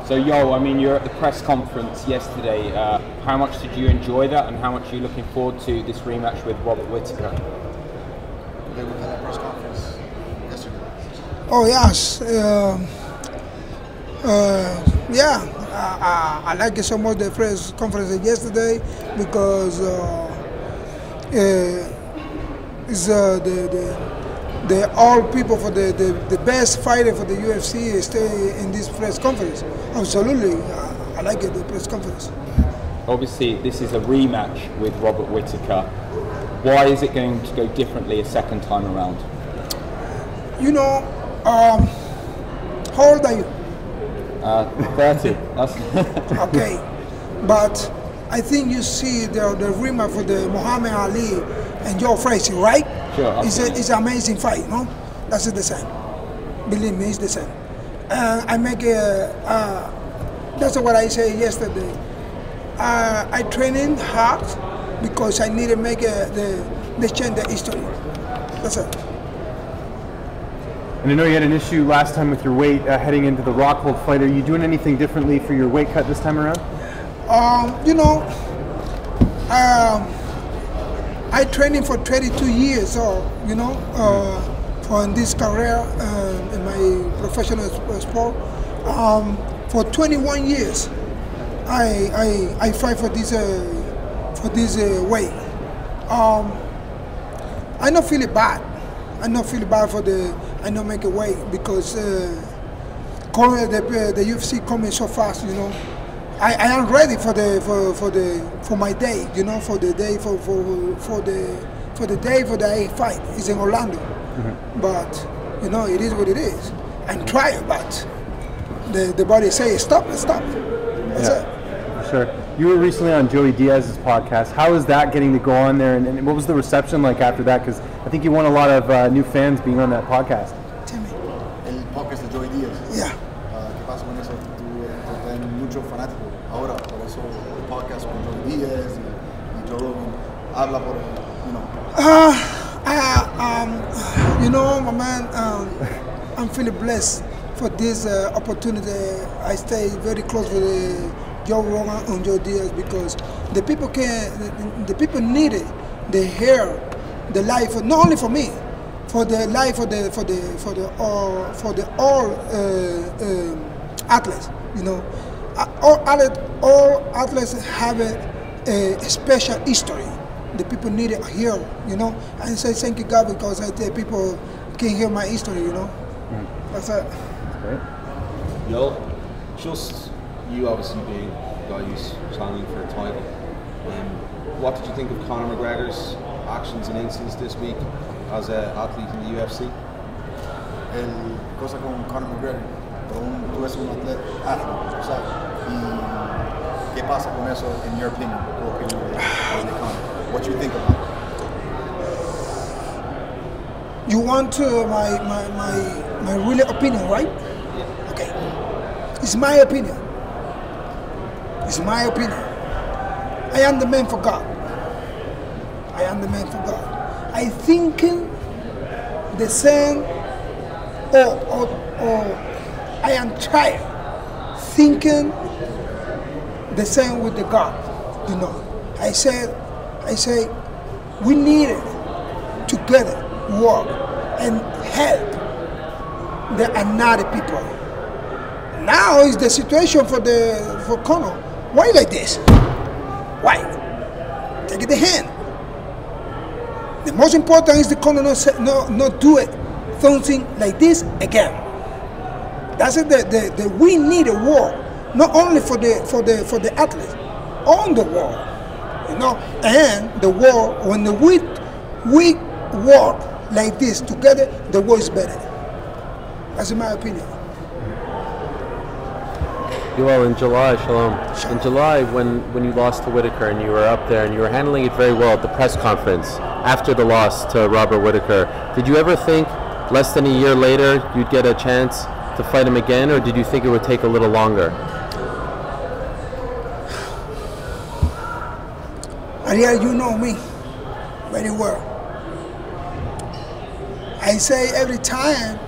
So Yoel, I mean, you're at the press conference yesterday. How much did you enjoy that, and how much are you looking forward to this rematch with Robert Whittaker? They were at a press conference yesterday. Oh yes, I like it so much the press conference yesterday because it's the all people for the best fighter for the UFC stay in this press conference. Absolutely, I like it, the press conference. Obviously, this is a rematch with Robert Whittaker. Why is it going to go differently a second time around? You know, how old are you? 30. That's Okay, but I think you see the rematch for the Muhammad Ali and Joe Frazier, right? Sure. It's an amazing fight, no? That's the same. Believe me, it's the same. I make that's what I said yesterday. I training hard because I need to make the change the history. That's it. And I know you had an issue last time with your weight heading into the Rockhold fight. Are you doing anything differently for your weight cut this time around? You know, I training for 32 years, so you know, for in this career in my professional sport. For 21 years, I fight for this weight. I don't feel it bad. I don't feel bad for I don't make a weight because the UFC coming so fast, you know. I am ready for my day, you know, for the day for the fight. It's in Orlando, but you know it is what it is. And try it, but the body say stop, stop. That's it. Sure. You were recently on Joey Diaz's podcast. How is that getting to go on there, and what was the reception like after that? Because I think you won a lot of new fans being on that podcast. Tell me. El podcast de Joey Diaz. Yeah. ¿Qué pasa con eso? Tú traes muchos fanáticos ahora, por eso el podcast con Joey Diaz y Joe Rogan habla por, you know. You know, my man, I'm feeling blessed for this opportunity. I stay very close with Joe Rogan and Joe Diaz because the people need it. They hear the life, not only for me, for the life for the all athletes. You know, all athletes have a special history. The people need it here. You know, and I say thank you God because I tell people can hear my history. You know, that's it. That's great. Yoel, just you obviously being the guy who's challenging for a title, what did you think of Conor McGregor's actions and incidents this week as an athlete in the UFC? Cosa con Conor McGregor, tú eres un atleta, o sea, y ¿qué pasa con eso, in your opinion, tu opinion de Conor? What do you think about it? You want my real opinion, right? Yeah. Okay. It's my opinion. It's my opinion. I am the man for God. I am the man for God. I think the same, or I am trying thinking the same with the God. You know, I say, we need it together, work and help the another people. Now is the situation for Conor. Why like this? Why? Take it the hand. The most important is the Conor not do it something like this again. That's it. We need a war, not only for the athletes, on the war, you know, and the war when we work like this together, the war is better. That's in my opinion. Yoel, in July, Shalom. In July, when you lost to Whittaker and you were up there and you were handling it very well at the press conference after the loss to Robert Whittaker, did you ever think less than a year later you'd get a chance to fight him again, or did you think it would take a little longer? Ariel, you know me very well. I say every time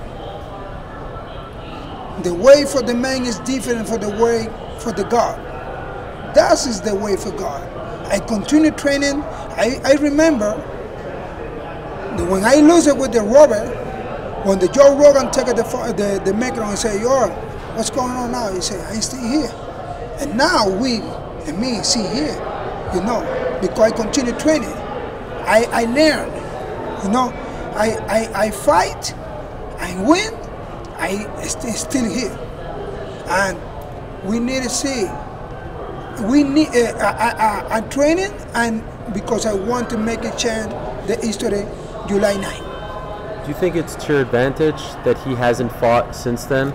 The way for the man is different from the way for the God. That is the way for God. I continue training. I remember when I lose it with the Robert, when the Joe Rogan take the microphone and say, "Yo, what's going on now?" He said, "I stay here." And now we and me see here, you know, because I continue training. I learn, you know. I fight, I win, I still here. And we need to see. We need. I'm training, and because I want to make a change the history July 9. Do you think it's to your advantage that he hasn't fought since then?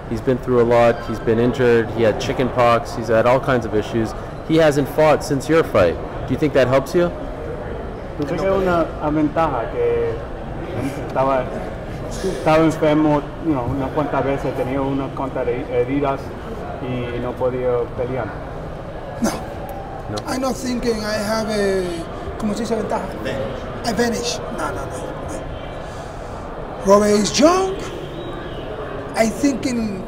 He's been through a lot. He's been injured. He had chicken pox. He's had all kinds of issues. He hasn't fought since your fight. Do you think that helps you? Yo sé que es una ventaja que estaba enfermo, unas cuantas veces, tenía unas cuantas heridas y no podía pelear. No. I'm not thinking I have a, ¿cómo se dice ventaja? Advantage. No. Robert is young. I thinking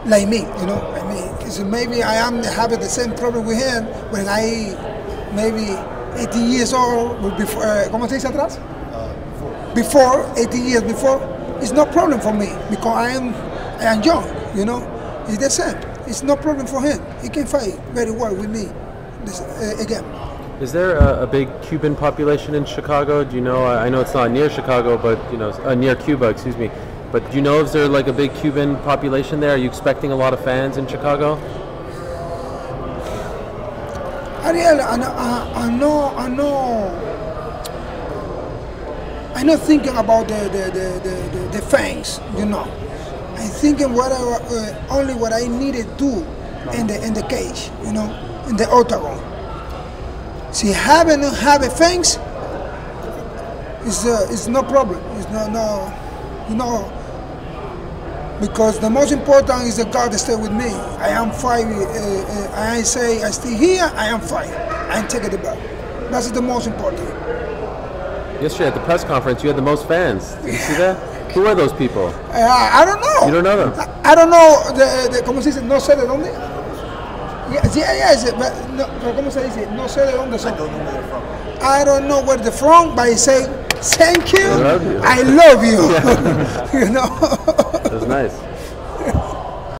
like me, you know. I mean, maybe I am having the same problem with him when I maybe 80 years old before. ¿Cómo se dice atrás? Before 80 years before, it's no problem for me because I am young, you know. It's the same. It's no problem for him. He can fight very well with me. Again. Is there a big Cuban population in Chicago? Do you know? I know it's not near Chicago, but near Cuba. Excuse me. But do you know if there's like a big Cuban population there? Are you expecting a lot of fans in Chicago? Ariel, I'm not thinking about the fans, you know. I'm thinking only what I needed to do in the cage, you know, in the octagon. See, having fans is no problem. It's no, you know. Because the most important is that God stay with me. I am fighting. I say I stay here. I am fighting. I am taking the belt. That's the most important. Yesterday at the press conference, you had the most fans. Did you see that? Who are those people? I don't know. You don't know them? I don't know. ¿Cómo se dice? No sé de dónde. Yes, but no, ¿cómo se dice? No sé de dónde son. I don't know where they're from, but I say thank you. I love you. I love you. Yeah. You know. That's nice.